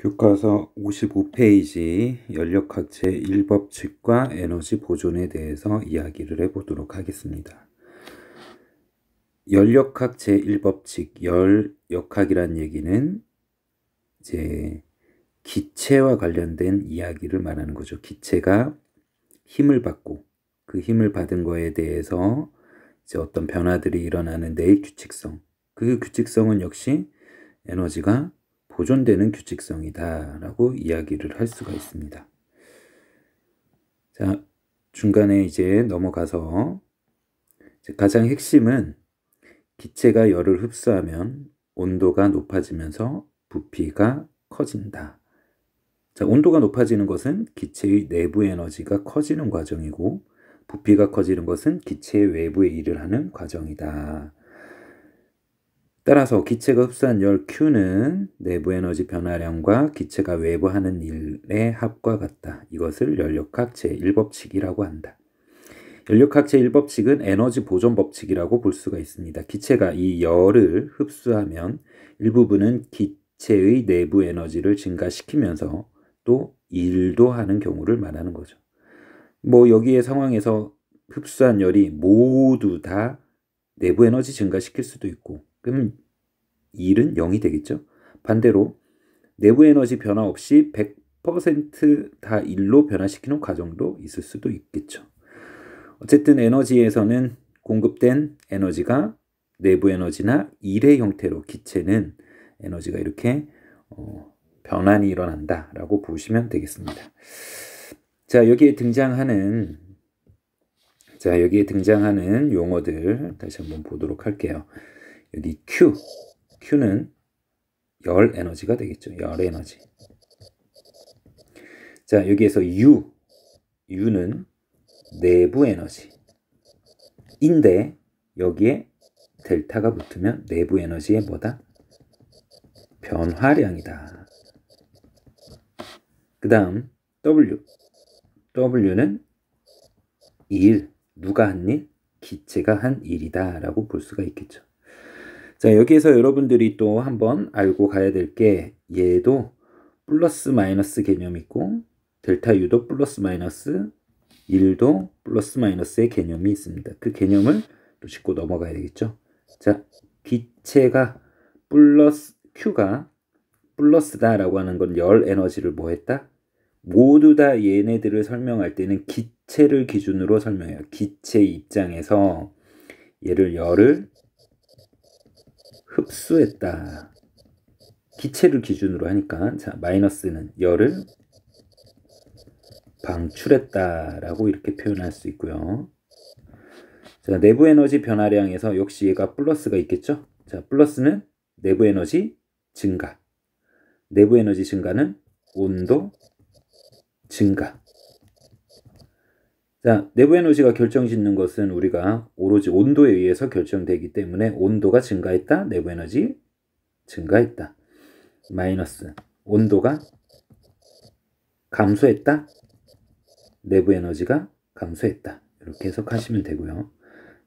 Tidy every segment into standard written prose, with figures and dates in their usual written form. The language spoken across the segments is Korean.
교과서 55페이지 연력학체 1법칙과 에너지 보존에 대해서 이야기를 해보도록 하겠습니다. 연력학체 1법칙, 열역학이란 얘기는 이제 기체와 관련된 이야기를 말하는 거죠. 기체가 힘을 받고 그 힘을 받은 거에 대해서 이제 어떤 변화들이 일어나는 데의 규칙성, 그 규칙성은 역시 에너지가 보존되는 규칙성이다 라고 이야기를 할 수가 있습니다. 자, 중간에 이제 넘어가서 이제 가장 핵심은 기체가 열을 흡수하면 온도가 높아지면서 부피가 커진다. 자, 온도가 높아지는 것은 기체의 내부 에너지가 커지는 과정이고, 부피가 커지는 것은 기체의 외부에 일을 하는 과정이다. 따라서 기체가 흡수한 열 Q는 내부 에너지 변화량과 기체가 외부 하는 일의 합과 같다. 이것을 연력학 제1법칙이라고 한다. 연력학 제1법칙은 에너지 보존 법칙이라고 볼 수가 있습니다. 기체가 이 열을 흡수하면 일부분은 기체의 내부 에너지를 증가시키면서 또 일도 하는 경우를 말하는 거죠. 뭐 여기에 상황에서 흡수한 열이 모두 다 내부 에너지 증가시킬 수도 있고, 그럼 일은 0이 되겠죠. 반대로 내부 에너지 변화 없이 100%다 일로 변화시키는 과정도 있을 수도 있겠죠. 어쨌든 에너지에서는 공급된 에너지가 내부 에너지나 일의 형태로 기체는 에너지가 이렇게 변환이 일어난다라고 보시면 되겠습니다. 자, 여기에 등장하는 용어들 다시 한번 보도록 할게요. 여기 Q는 열 에너지가 되겠죠. 열 에너지. 자, 여기에서 U는 내부 에너지인데 여기에 델타가 붙으면 내부 에너지의 뭐다? 변화량이다. 그 다음 W는 일, 누가 한 일? 기체가 한 일이다 라고 볼 수가 있겠죠. 자, 여기에서 여러분들이 또 한번 알고 가야 될 게, 얘도 플러스 마이너스 개념이 있고 델타 U도 플러스 마이너스, 1도 플러스 마이너스의 개념이 있습니다. 그 개념을 또 짚고 넘어가야 되겠죠. 자, 기체가 Q가 플러스다 라고 하는 건 열 에너지를 뭐 했다? 모두 다 얘네들을 설명할 때는 기체를 기준으로 설명해요. 기체 입장에서 얘를 열을 흡수했다. 기체를 기준으로 하니까, 자, 마이너스는 열을 방출했다라고 이렇게 표현할 수 있고요. 자, 내부 에너지 변화량에서 역시 얘가 플러스가 있겠죠. 자, 플러스는 내부 에너지 증가. 내부 에너지 증가는 온도 증가. 자, 내부 에너지가 결정짓는 것은 우리가 오로지 온도에 의해서 결정되기 때문에 온도가 증가했다, 내부 에너지 증가했다. 마이너스, 온도가 감소했다, 내부 에너지가 감소했다. 이렇게 해석하시면 되고요.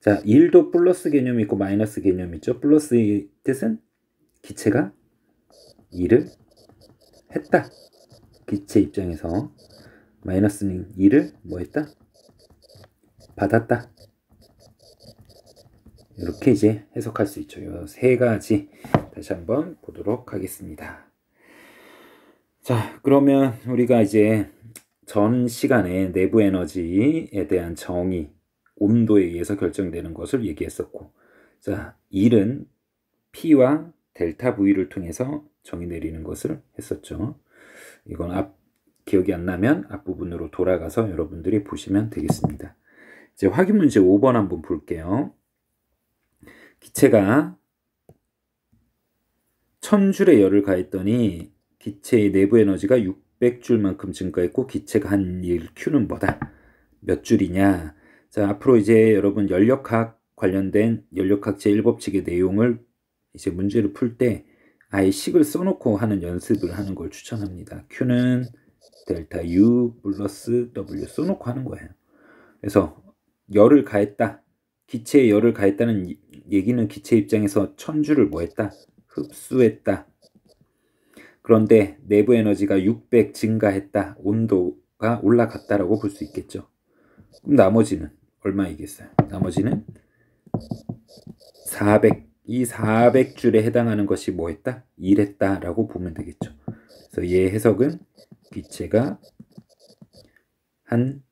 자, 1도 플러스 개념이 있고 마이너스 개념이 있죠. 플러스의 뜻은 기체가 일을 했다. 기체 입장에서. 마이너스는 일을 뭐 했다? 받았다. 이렇게 이제 해석할 수 있죠. 이 세 가지 다시 한번 보도록 하겠습니다. 자, 그러면 우리가 이제 전 시간에 내부 에너지에 대한 정의, 온도에 의해서 결정되는 것을 얘기했었고, 자, 일은 P와 델타 V를 통해서 정의 내리는 것을 했었죠. 이건 기억이 안 나면 앞부분으로 돌아가서 여러분들이 보시면 되겠습니다. 이제 확인 문제 5번 한번 볼게요. 기체가 1000줄의 열을 가했더니 기체의 내부 에너지가 600줄만큼 증가했고 기체가 한 일 Q는 뭐다? 몇 줄이냐? 자, 앞으로 이제 여러분 연력학 관련된 연력학 제1법칙의 내용을 이제 문제를 풀 때 아예 식을 써놓고 하는 연습을 하는 걸 추천합니다. Q는 델타 U 플러스 W 써놓고 하는 거예요. 그래서 열을 가했다. 기체에 열을 가했다는 얘기는 기체 입장에서 1000줄을 뭐 했다? 흡수했다. 그런데 내부 에너지가 600 증가했다. 온도가 올라갔다라고 볼 수 있겠죠. 그럼 나머지는 얼마이겠어요? 나머지는 400, 이 400줄에 해당하는 것이 뭐 했다? 일했다라고 보면 되겠죠. 그래서 얘 해석은 기체가 한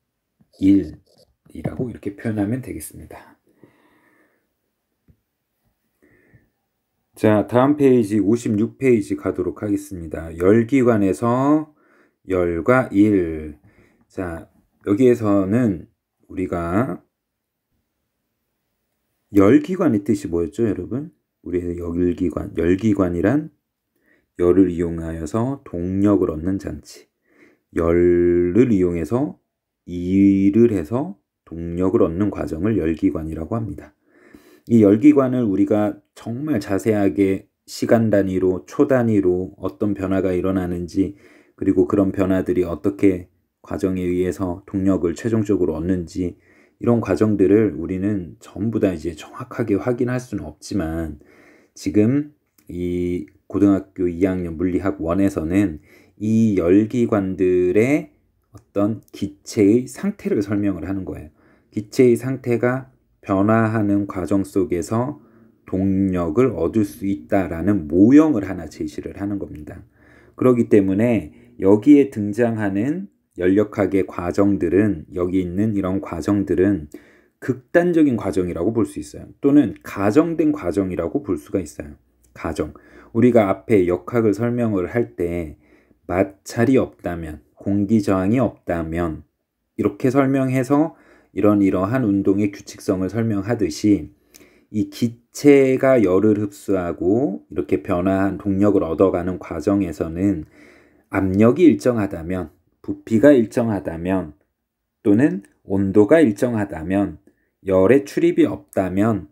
1이라고 이렇게 표현하면 되겠습니다. 자, 다음 페이지 56페이지 가도록 하겠습니다. 열기관에서 열과 일. 자, 여기에서는 우리가 열기관의 뜻이 뭐였죠, 여러분? 우리의 열기관이란 열을 이용하여서 동력을 얻는 장치. 열을 이용해서 일을 해서 동력을 얻는 과정을 열기관이라고 합니다. 이 열기관을 우리가 정말 자세하게 시간 단위로, 초 단위로 어떤 변화가 일어나는지, 그리고 그런 변화들이 어떻게 과정에 의해서 동력을 최종적으로 얻는지, 이런 과정들을 우리는 전부 다 이제 정확하게 확인할 수는 없지만, 지금 이 고등학교 2학년 물리학 1에서는 이 열기관들의 어떤 기체의 상태를 설명을 하는 거예요. 기체의 상태가 변화하는 과정 속에서 동력을 얻을 수 있다라는 모형을 하나 제시를 하는 겁니다. 그렇기 때문에 여기에 등장하는 열역학의 과정들은, 여기 있는 이런 과정들은 극단적인 과정이라고 볼 수 있어요. 또는 가정된 과정이라고 볼 수가 있어요. 가정. 우리가 앞에 역학을 설명을 할 때 마찰이 없다면, 공기 저항이 없다면, 이렇게 설명해서 이러한 운동의 규칙성을 설명하듯이 이 기체가 열을 흡수하고 이렇게 변화한 동력을 얻어가는 과정에서는 압력이 일정하다면, 부피가 일정하다면, 또는 온도가 일정하다면, 열의 출입이 없다면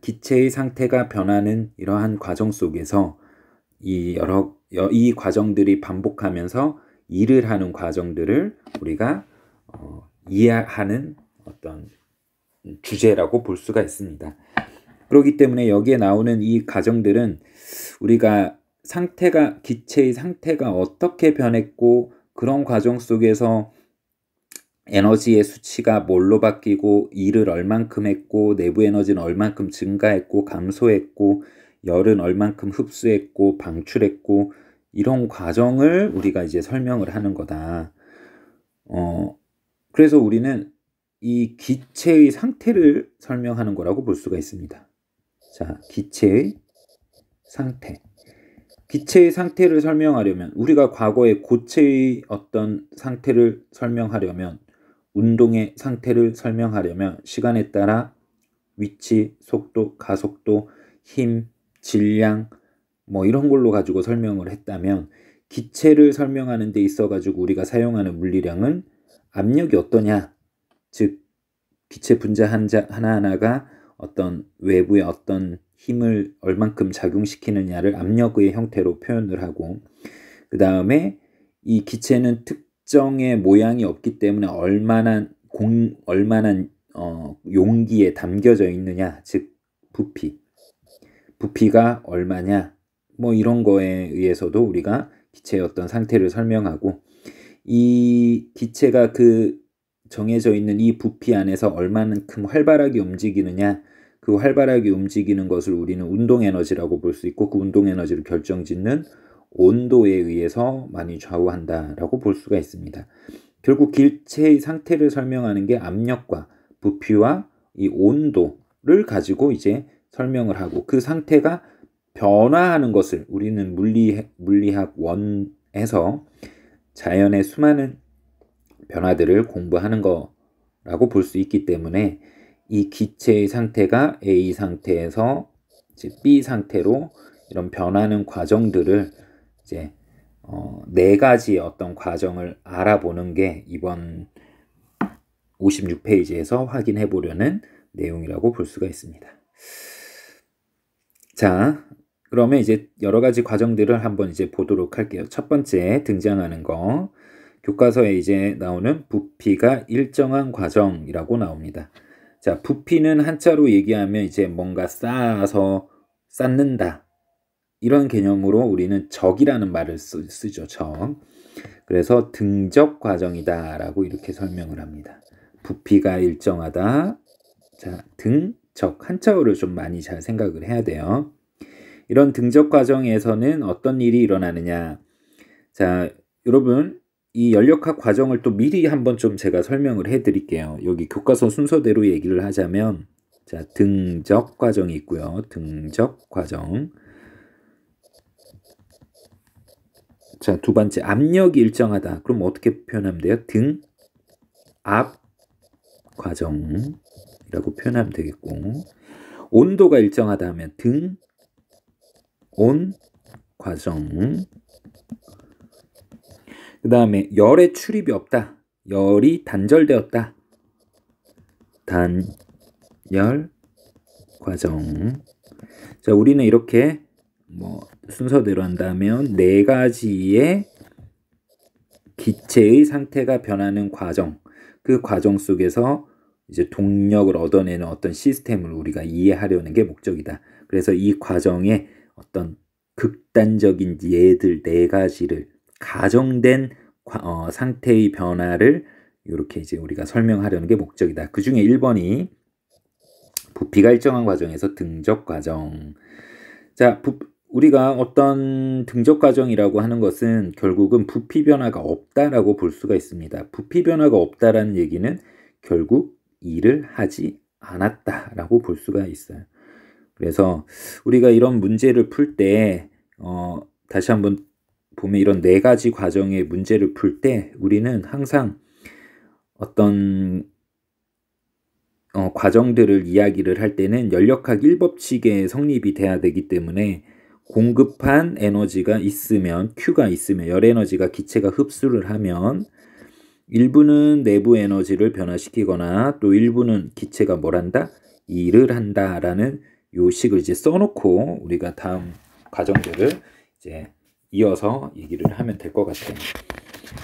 기체의 상태가 변하는 이러한 과정 속에서 이 과정들이 반복하면서 일을 하는 과정들을 우리가 이해하는 어떤 주제라고 볼 수가 있습니다. 그렇기 때문에 여기에 나오는 이 과정들은 우리가 기체의 상태가 어떻게 변했고, 그런 과정 속에서 에너지의 수치가 뭘로 바뀌고, 일을 얼만큼 했고, 내부 에너지는 얼만큼 증가했고 감소했고, 열은 얼만큼 흡수했고 방출했고, 이런 과정을 우리가 이제 설명을 하는 거다. 그래서 우리는 이 기체의 상태를 설명하는 거라고 볼 수가 있습니다. 자, 기체의 상태. 기체의 상태를 설명하려면, 우리가 과거의 고체의 어떤 상태를 설명하려면, 운동의 상태를 설명하려면 시간에 따라 위치, 속도, 가속도, 힘, 질량 뭐 이런 걸로 가지고 설명을 했다면, 기체를 설명하는 데 있어 가지고 우리가 사용하는 물리량은 압력이 어떠냐, 즉 기체 분자 하나하나가 어떤 외부의 어떤 힘을 얼만큼 작용시키느냐를 압력의 형태로 표현을 하고, 그 다음에 이 기체는 특정의 모양이 없기 때문에 얼마나 용기에 담겨져 있느냐, 즉 부피가 얼마냐, 뭐 이런 거에 의해서도 우리가 기체의 어떤 상태를 설명하고, 이 기체가 그 정해져 있는 이 부피 안에서 얼마만큼 활발하게 움직이느냐, 그 활발하게 움직이는 것을 우리는 운동 에너지라고 볼 수 있고, 그 운동 에너지를 결정짓는 온도에 의해서 많이 좌우한다라고 볼 수가 있습니다. 결국 기체의 상태를 설명하는 게 압력과 부피와 이 온도를 가지고 이제 설명을 하고, 그 상태가 변화하는 것을 우리는 물리학 1에서 자연의 수많은 변화들을 공부하는 거라고 볼 수 있기 때문에, 이 기체의 상태가 A 상태에서 이제 B 상태로 이런 변하는 과정들을 이제 4가지의 어떤 과정을 알아보는 게 이번 56페이지에서 확인해 보려는 내용이라고 볼 수가 있습니다. 자, 그러면 이제 여러 가지 과정들을 한번 이제 보도록 할게요. 첫 번째 등장하는 거, 교과서에 이제 나오는 부피가 일정한 과정이라고 나옵니다. 자, 부피는 한자로 얘기하면 이제 뭔가 쌓아서 쌓는다, 이런 개념으로 우리는 적이라는 말을 쓰죠. 적. 그래서 등적 과정이다 라고 이렇게 설명을 합니다. 부피가 일정하다. 자, 등적 한자어를 좀 많이 잘 생각을 해야 돼요. 이런 등적 과정에서는 어떤 일이 일어나느냐. 자, 여러분 이 연력학 과정을 또 미리 한번 좀 제가 설명을 해 드릴게요. 여기 교과서 순서대로 얘기를 하자면 자, 등적 과정이 있고요. 등적 과정. 자, 두 번째 압력이 일정하다. 그럼 어떻게 표현하면 돼요? 등압 과정이라고 표현하면 되겠고, 온도가 일정하다 하면 등온 과정. 그 다음에 열의 출입이 없다. 열이 단절되었다. 단열 과정. 자, 우리는 이렇게 순서대로 한다면 네 가지의 기체의 상태가 변하는 과정, 그 과정 속에서 이제 동력을 얻어내는 어떤 시스템을 우리가 이해하려는 게 목적이다. 그래서 이 과정에 어떤 극단적인 예들 네 가지를 가정된 상태의 변화를 이렇게 이제 우리가 설명하려는 게 목적이다. 그 중에 1번이 부피가 일정한 과정에서 등적 과정. 자, 우리가 어떤 등적 과정이라고 하는 것은 결국은 부피 변화가 없다라고 볼 수가 있습니다. 부피 변화가 없다라는 얘기는 결국 일을 하지 않았다라고 볼 수가 있어요. 그래서 우리가 이런 문제를 풀 때 다시 한번 보면 이런 네 가지 과정의 문제를 풀 때 우리는 항상 어떤 과정들을 이야기를 할 때는 연력학 1법칙의 성립이 돼야 되기 때문에 공급한 에너지가 있으면, Q가 있으면, 열 에너지가 기체가 흡수를 하면 일부는 내부 에너지를 변화시키거나 또 일부는 기체가 뭘 한다? 일을 한다라는 요 식을 이제 써놓고 우리가 다음 과정들을 이제 이어서 얘기를 하면 될 것 같아요.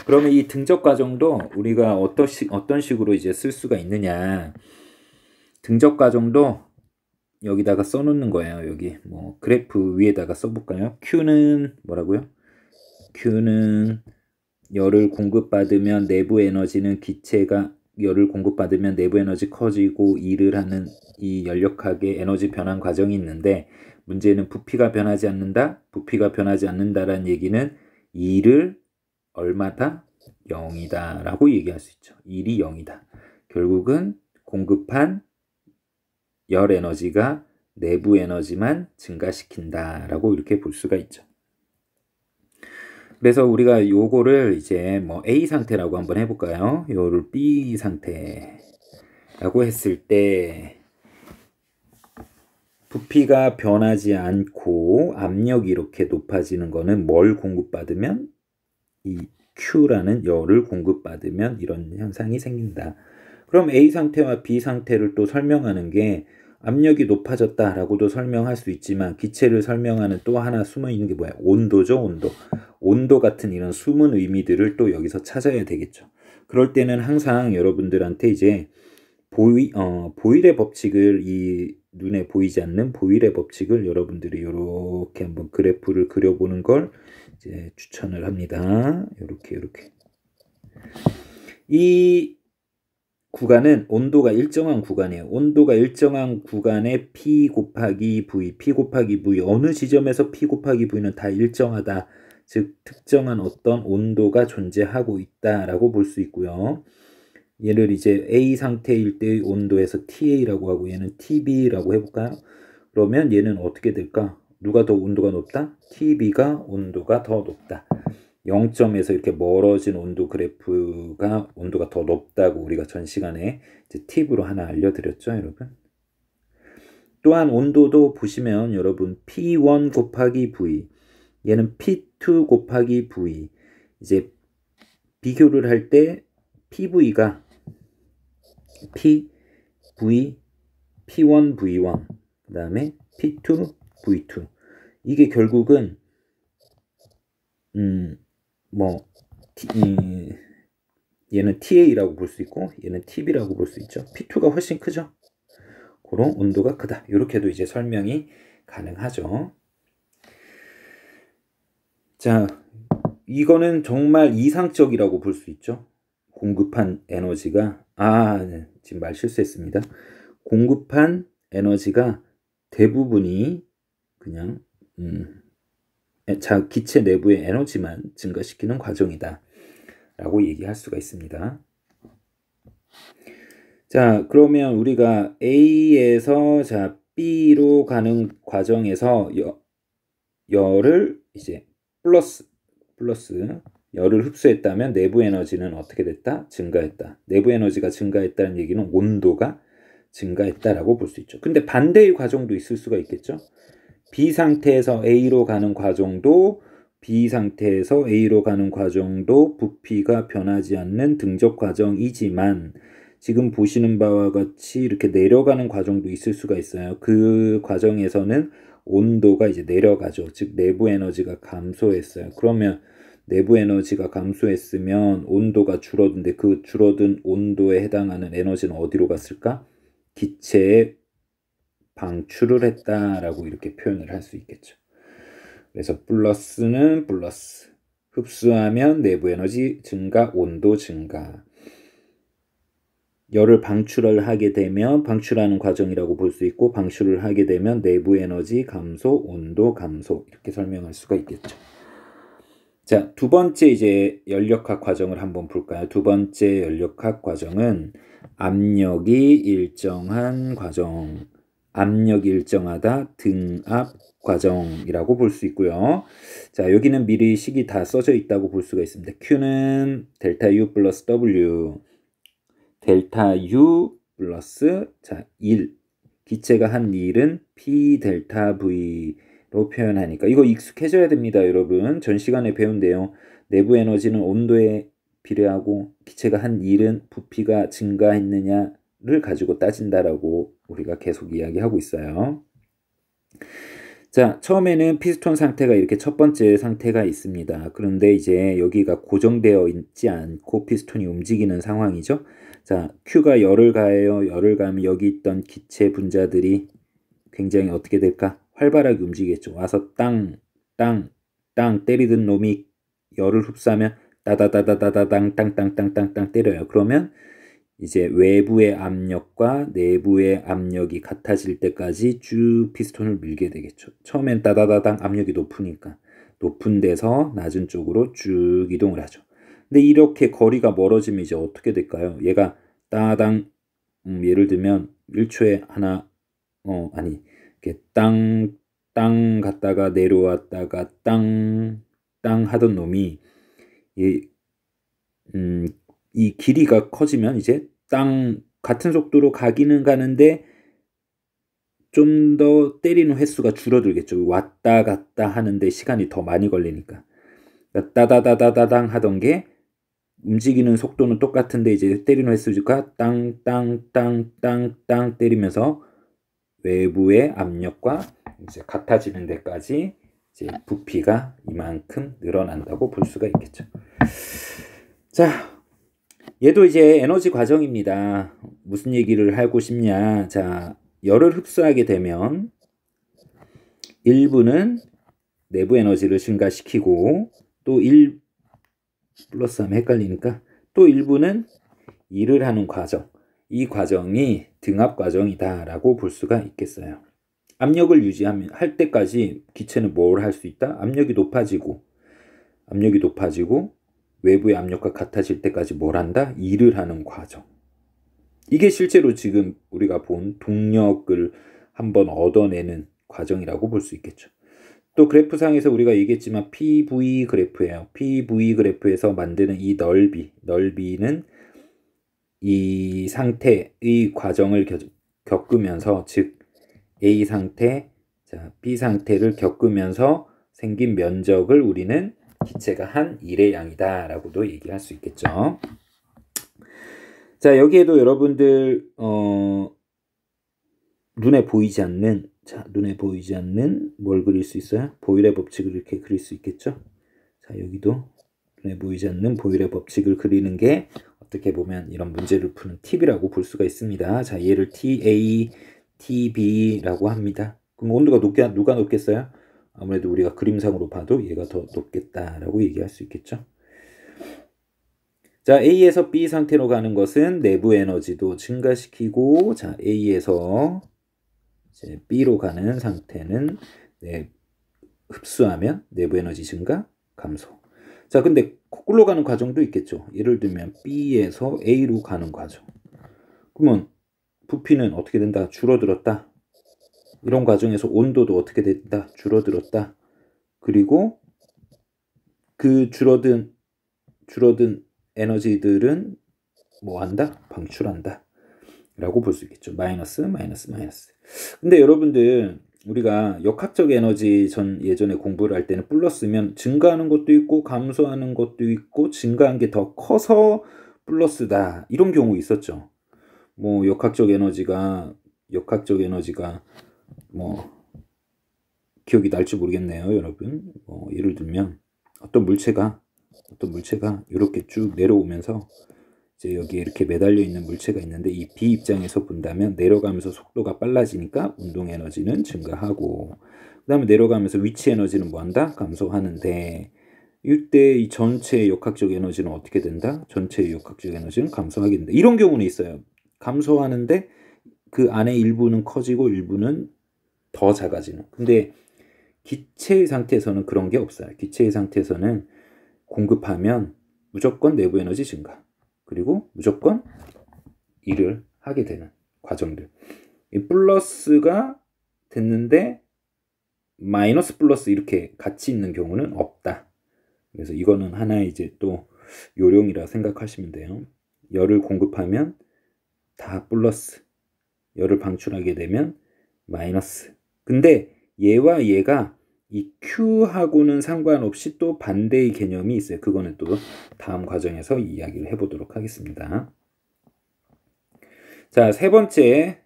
그러면 이 등적 과정도 우리가 어떤 식으로 이제 쓸 수가 있느냐. 등적 과정도 여기다가 써놓는 거예요. 여기 그래프 위에다가 써볼까요? Q는 뭐라고요? Q는 열을 공급받으면 내부 에너지는 기체가 열을 공급받으면 내부 에너지 커지고 일을 하는 이 연력학의 에너지 변환 과정이 있는데 문제는 부피가 변하지 않는다? 부피가 변하지 않는다라는 얘기는 일을 얼마다? 0이다 라고 얘기할 수 있죠. 일이 0이다. 결국은 공급한 열 에너지가 내부 에너지만 증가시킨다 라고 이렇게 볼 수가 있죠. 그래서 우리가 요거를 이제 A 상태라고 한번 해볼까요? 요를 B 상태라고 했을 때 부피가 변하지 않고 압력이 이렇게 높아지는 거는 뭘 공급받으면? 이 Q라는 열을 공급받으면 이런 현상이 생긴다. 그럼 A 상태와 B 상태를 또 설명하는 게 압력이 높아졌다라고도 설명할 수 있지만 기체를 설명하는 또 하나 숨어 있는 게 뭐야? 온도죠, 온도. 온도 같은 이런 숨은 의미들을 또 여기서 찾아야 되겠죠. 그럴 때는 항상 여러분들한테 이제 보일의 법칙을 이 눈에 보이지 않는 보일의 법칙을 여러분들이 이렇게 한번 그래프를 그려보는 걸 이제 추천을 합니다. 이렇게 이 구간은 온도가 일정한 구간이에요. 온도가 일정한 구간에 P 곱하기 V 어느 지점에서 P 곱하기 V는 다 일정하다. 즉 특정한 어떤 온도가 존재하고 있다라고 볼 수 있고요. 얘를 이제 A 상태일 때의 온도에서 TA라고 하고 얘는 TB라고 해볼까요? 그러면 얘는 어떻게 될까? 누가 더 온도가 높다? TB가 온도가 더 높다. 0점에서 이렇게 멀어진 온도 그래프가 온도가 더 높다고 우리가 전 시간에 이제 팁으로 하나 알려드렸죠, 여러분. 또한 온도도 보시면 여러분 P1 곱하기 V 얘는 P2 곱하기 V 이제 비교를 할 때 PV가 PV, P1, V1 그 다음에 P2, V2 이게 결국은 얘는 TA라고 볼 수 있고 얘는 TB라고 볼 수 있죠. P2가 훨씬 크죠. 그런 온도가 크다. 이렇게도 이제 설명이 가능하죠. 자, 이거는 정말 이상적이라고 볼 수 있죠. 공급한 에너지가 네, 지금 말 실수했습니다. 공급한 에너지가 대부분이 그냥 기체 내부의 에너지만 증가시키는 과정이다 라고 얘기할 수가 있습니다. 자, 그러면 우리가 A에서 B로 가는 과정에서 열을 이제 플러스 열을 흡수했다면 내부 에너지는 어떻게 됐다? 증가했다. 내부 에너지가 증가했다는 얘기는 온도가 증가했다라고 볼 수 있죠. 근데 반대의 과정도 있을 수가 있겠죠. B 상태에서 A로 가는 과정도 부피가 변하지 않는 등적 과정이지만 지금 보시는 바와 같이 이렇게 내려가는 과정도 있을 수가 있어요. 그 과정에서는 온도가 이제 내려가죠. 즉 내부 에너지가 감소했어요. 그러면 내부 에너지가 감소했으면 온도가 줄어든데 그 줄어든 온도에 해당하는 에너지는 어디로 갔을까? 기체에 방출을 했다라고 이렇게 표현을 할 수 있겠죠. 그래서 플러스는 플러스. 흡수하면 내부 에너지 증가, 온도 증가. 열을 방출을 하게 되면 방출하는 과정이라고 볼 수 있고 방출을 하게 되면 내부 에너지 감소, 온도 감소 이렇게 설명할 수가 있겠죠. 자, 두 번째 이제 연력학 과정을 한번 볼까요? 두 번째 연력학 과정은 압력이 일정한 과정. 압력이 일정하다 등압 과정이라고 볼 수 있고요. 자, 여기는 미리 식이 다 써져 있다고 볼 수가 있습니다. Q는 델타 U 플러스 W 델타 U 플러스 1 기체가 한 일은 P 델타 V로 표현하니까 이거 익숙해져야 됩니다. 여러분 전 시간에 배운데요. 내부 에너지는 온도에 비례하고 기체가 한 일은 부피가 증가했느냐를 가지고 따진다라고 우리가 계속 이야기하고 있어요. 자, 처음에는 피스톤 상태가 이렇게 첫 번째 상태가 있습니다. 그런데 이제 여기가 고정되어 있지 않고 피스톤이 움직이는 상황이죠. 자, Q가 열을 가해요. 열을 가하면 여기 있던 기체 분자들이 굉장히 어떻게 될까? 활발하게 움직이겠죠. 와서 땅 때리던 놈이 열을 흡수하면 따다다다다당 땅땅땅땅땅 때려요. 그러면 이제 외부의 압력과 내부의 압력이 같아질 때까지 쭉 피스톤을 밀게 되겠죠. 처음엔 따다다당 압력이 높으니까 높은 데서 낮은 쪽으로 쭉 이동을 하죠. 근데 이렇게 거리가 멀어지면 이제 어떻게 될까요? 얘가 따당 예를 들면 1초에 하나 이렇게 땅 갔다가 내려왔다가 땅 하던 놈이 이 길이가 커지면 이제 같은 속도로 가기는 가는데 좀 더 때리는 횟수가 줄어들겠죠. 왔다 갔다 하는데 시간이 더 많이 걸리니까. 그러니까 따다다다다당 하던 게 움직이는 속도는 똑같은데 이제 때리는 횟수가 땅 때리면서 외부의 압력과 이제 같아지는 데까지 이제 부피가 이만큼 늘어난다고 볼 수가 있겠죠. 자, 얘도 이제 에너지 과정입니다. 무슨 얘기를 하고 싶냐? 자, 열을 흡수하게 되면 일부는 내부 에너지를 증가시키고 또 플러스 하면 헷갈리니까 또 일부는 일을 하는 과정. 이 과정이 등압 과정이다 라고 볼 수가 있겠어요. 압력을 유지할 때까지 기체는 뭘 할 수 있다? 압력이 높아지고 외부의 압력과 같아질 때까지 뭘 한다? 일을 하는 과정. 이게 실제로 지금 우리가 본 동력을 한번 얻어내는 과정이라고 볼 수 있겠죠. 또 그래프상에서 우리가 얘기했지만 PV 그래프예요. PV 그래프에서 만드는 이 넓이는 이 상태의 과정을 겪으면서 즉 A 상태, B 상태를 겪으면서 생긴 면적을 우리는 기체가 한 일의 양이다 라고도 얘기할 수 있겠죠. 자, 여기에도 여러분들 눈에 보이지 않는 뭘 그릴 수 있어요? 보일의 법칙을 이렇게 그릴 수 있겠죠. 자, 여기도 눈에 보이지 않는 보일의 법칙을 그리는 게 어떻게 보면 이런 문제를 푸는 팁이라고 볼 수가 있습니다. 자, 얘를 TA, TB라고 합니다. 그럼 온도가 누가 높겠어요? 아무래도 우리가 그림상으로 봐도 얘가 더 높겠다라고 얘기할 수 있겠죠. 자, A에서 B 상태로 가는 것은 내부 에너지도 증가시키고, 자, A에서 이제 B로 가는 상태는 흡수하면 내부 에너지 증가, 감소. 자, 근데 거꾸로 가는 과정도 있겠죠. 예를 들면 B에서 A로 가는 과정. 그러면 부피는 어떻게 된다? 줄어들었다. 이런 과정에서 온도도 어떻게 된다? 줄어들었다. 그리고 그 줄어든 에너지들은 뭐 한다? 방출한다. 라고 볼 수 있겠죠. 마이너스, 마이너스, 마이너스. 근데 여러분들, 우리가 역학적 에너지 예전에 공부를 할 때는 플러스면 증가하는 것도 있고 감소하는 것도 있고 증가한 게 더 커서 플러스다. 이런 경우 있었죠. 뭐 역학적 에너지가 뭐 기억이 날지 모르겠네요, 여러분. 예를 들면 어떤 물체가 이렇게 쭉 내려오면서 이제 여기 이렇게 매달려 있는 물체가 있는데 이 B 입장에서 본다면 내려가면서 속도가 빨라지니까 운동 에너지는 증가하고 그다음에 내려가면서 위치 에너지는 뭐한다? 감소하는데 이때 이 전체의 역학적 에너지는 어떻게 된다? 전체의 역학적 에너지는 감소하게 된다. 이런 경우는 있어요. 감소하는데 그 안에 일부는 커지고 일부는 더 작아지는. 근데 기체의 상태에서는 그런 게 없어요. 기체의 상태에서는 공급하면 무조건 내부 에너지 증가. 그리고 무조건 일을 하게 되는 과정들. 이 플러스가 됐는데 마이너스 플러스 이렇게 같이 있는 경우는 없다. 그래서 이거는 하나의 이제 또 요령이라 생각하시면 돼요. 열을 공급하면 다 플러스, 열을 방출하게 되면 마이너스. 근데 얘와 얘가 이 Q하고는 상관없이 또 반대의 개념이 있어요. 그거는 또 다음 과정에서 이야기를 해보도록 하겠습니다. 자, 세 번째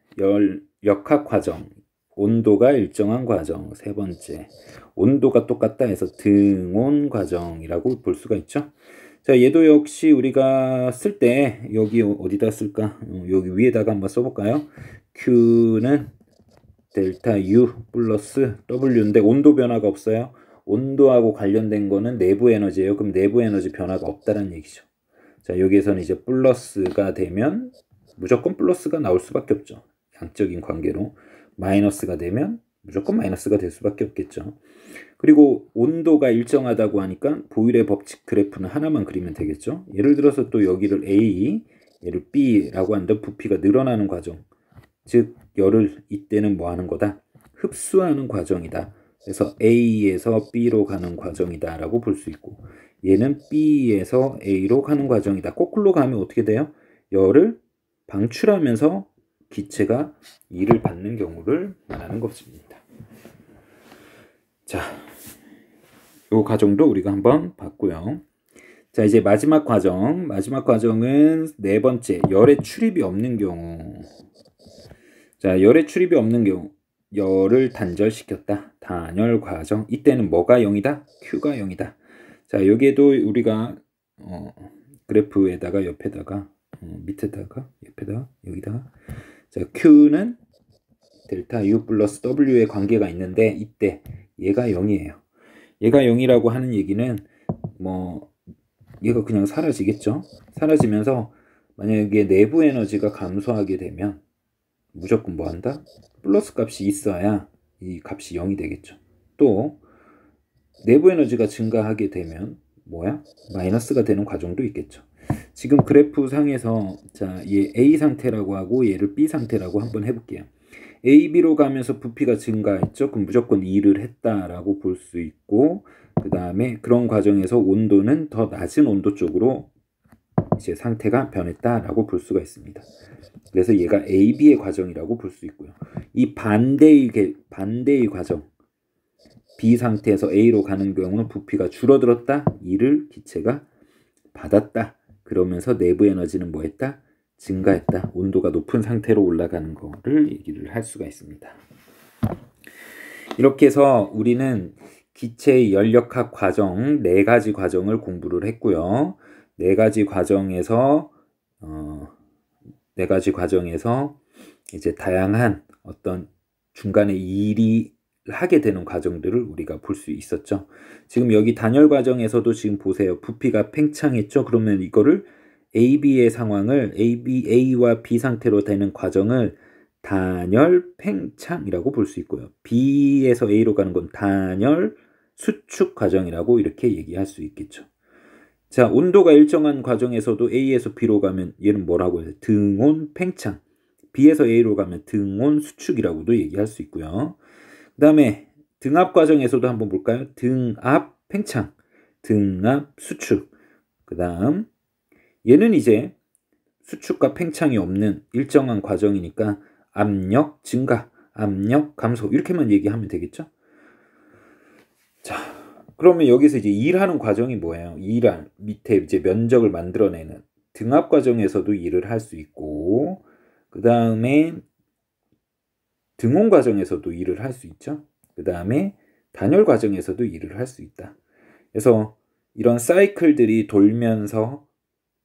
역학 과정. 온도가 일정한 과정. 세 번째. 온도가 똑같다 해서 등온 과정이라고 볼 수가 있죠. 자, 얘도 역시 우리가 쓸 때 여기 어디다 쓸까? 여기 위에다가 한번 써볼까요? Q는 델타 U 플러스 W인데 온도 변화가 없어요. 온도하고 관련된 거는 내부 에너지예요. 그럼 내부 에너지 변화가 없다는 얘기죠. 자, 여기에서는 이제 플러스가 되면 무조건 플러스가 나올 수밖에 없죠. 양적인 관계로. 마이너스가 되면 무조건 마이너스가 될 수밖에 없겠죠. 그리고 온도가 일정하다고 하니까 보일의 법칙 그래프는 하나만 그리면 되겠죠. 예를 들어서 또 여기를 A, 얘를 B라고 한다. 부피가 늘어나는 과정. 즉 열을 이때는 뭐 하는 거다? 흡수하는 과정이다. 그래서 A에서 B로 가는 과정이다 라고 볼 수 있고 얘는 B에서 A로 가는 과정이다. 거꾸로 가면 어떻게 돼요? 열을 방출하면서 기체가 일을 받는 경우를 말하는 것입니다. 자, 이 과정도 우리가 한번 봤고요. 자, 이제 마지막 과정. 마지막 과정은 네 번째, 열의 출입이 없는 경우. 자, 열의 출입이 없는 경우 열을 단절시켰다. 단열 과정. 이때는 뭐가 0이다? Q가 0이다. 자, 여기에도 우리가 그래프에다가 옆에다가 밑에다가 옆에다가 여기다가 자, Q는 델타 U 플러스 W의 관계가 있는데 이때 얘가 0이에요. 얘가 0이라고 하는 얘기는 뭐 얘가 그냥 사라지겠죠. 사라지면서 만약에 내부 에너지가 감소하게 되면 무조건 뭐 한다? 플러스 값이 있어야 이 값이 0이 되겠죠. 또 내부 에너지가 증가하게 되면 뭐야? 마이너스가 되는 과정도 있겠죠. 지금 그래프 상에서 자, 얘 A 상태라고 하고 얘를 B 상태라고 한번 해볼게요. A, B로 가면서 부피가 증가했죠. 그럼 무조건 일을 했다라고 볼 수 있고 그 다음에 그런 과정에서 온도는 더 낮은 온도 쪽으로 이제 상태가 변했다라고 볼 수가 있습니다. 그래서 얘가 A, B의 과정이라고 볼 수 있고요. 이 반대의 과정 B 상태에서 A로 가는 경우는 부피가 줄어들었다. 이를 기체가 받았다. 그러면서 내부 에너지는 뭐 했다? 증가했다. 온도가 높은 상태로 올라가는 거를 얘기를 할 수가 있습니다. 이렇게 해서 우리는 기체의 열역학 과정 4가지 과정을 공부를 했고요. 4가지 과정에서 이제 다양한 어떤 중간에 일이 하게 되는 과정들을 우리가 볼 수 있었죠. 지금 여기 단열 과정에서도 지금 보세요. 부피가 팽창했죠. 그러면 이거를 AB의 상황을 A와 B 상태로 되는 과정을 단열 팽창이라고 볼 수 있고요. B에서 A로 가는 건 단열 수축 과정이라고 이렇게 얘기할 수 있겠죠. 자, 온도가 일정한 과정에서도 A에서 B로 가면 얘는 뭐라고 해요? 등온 팽창. B에서 A로 가면 등온 수축이라고도 얘기할 수 있고요. 그 다음에 등압 과정에서도 한번 볼까요? 등압 팽창, 등압 수축. 그 다음 얘는 이제 수축과 팽창이 없는 일정한 과정이니까 압력 증가, 압력 감소 이렇게만 얘기하면 되겠죠? 자, 그러면 여기서 이제 일하는 과정이 뭐예요? 일할 밑에 이제 면적을 만들어내는 등압 과정에서도 일을 할 수 있고, 그 다음에 등온 과정에서도 일을 할 수 있죠. 그 다음에 단열 과정에서도 일을 할 수 있다. 그래서 이런 사이클들이 돌면서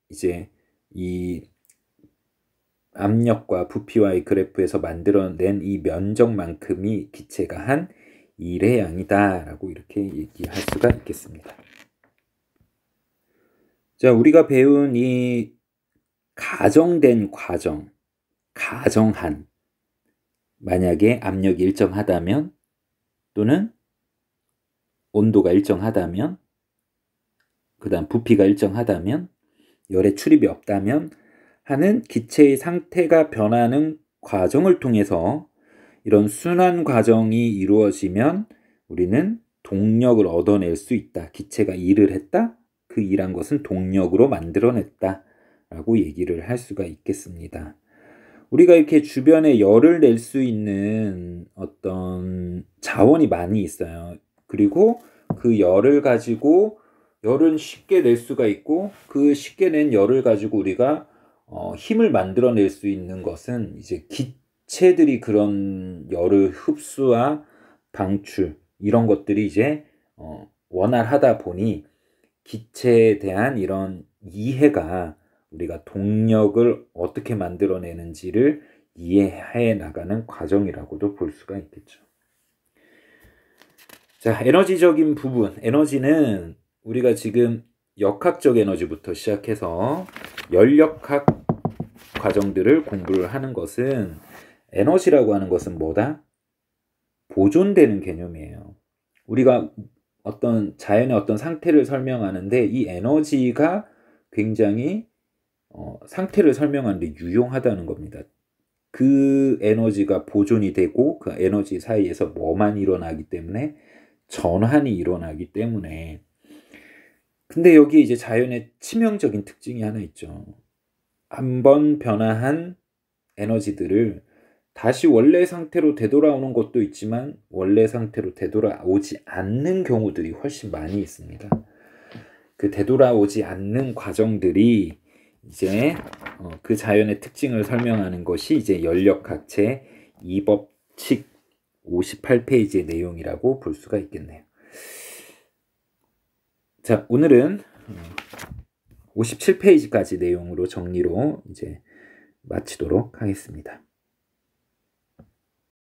이제 이 압력과 부피와의 그래프에서 만들어낸 이 면적만큼이 기체가 한 일의 양이다 라고 이렇게 얘기할 수가 있겠습니다. 자, 우리가 배운 이 가정된 과정, 가정한, 만약에 압력이 일정하다면 또는 온도가 일정하다면, 그 다음 부피가 일정하다면, 열의 출입이 없다면 하는 기체의 상태가 변하는 과정을 통해서 이런 순환 과정이 이루어지면 우리는 동력을 얻어낼 수 있다. 기체가 일을 했다. 그 일한 것은 동력으로 만들어냈다 라고 얘기를 할 수가 있겠습니다. 우리가 이렇게 주변에 열을 낼 수 있는 어떤 자원이 많이 있어요. 그리고 그 열을 가지고 열은 쉽게 낼 수가 있고, 그 쉽게 낸 열을 가지고 우리가 힘을 만들어낼 수 있는 것은 이제 기체들이 그런 열을 흡수와 방출 이런 것들이 이제 원활하다 보니 기체에 대한 이런 이해가 우리가 동력을 어떻게 만들어내는지를 이해해 나가는 과정이라고도 볼 수가 있겠죠. 자, 에너지적인 부분. 에너지는 우리가 지금 역학적 에너지부터 시작해서 열역학 과정들을 공부를 하는 것은, 에너지라고 하는 것은 뭐다? 보존되는 개념이에요. 우리가 어떤 자연의 어떤 상태를 설명하는데 이 에너지가 굉장히 상태를 설명하는데 유용하다는 겁니다. 그 에너지가 보존이 되고 그 에너지 사이에서 뭐만 일어나기 때문에 전환이 일어나기 때문에. 근데 여기 이제 자연의 치명적인 특징이 하나 있죠. 한번 변화한 에너지들을 다시 원래 상태로 되돌아오는 것도 있지만 원래 상태로 되돌아오지 않는 경우들이 훨씬 많이 있습니다. 그 되돌아오지 않는 과정들이 이제 그 자연의 특징을 설명하는 것이 이제 연력학체 2법칙 58페이지의 내용이라고 볼 수가 있겠네요. 자, 오늘은 57페이지까지 내용으로 정리로 이제 마치도록 하겠습니다.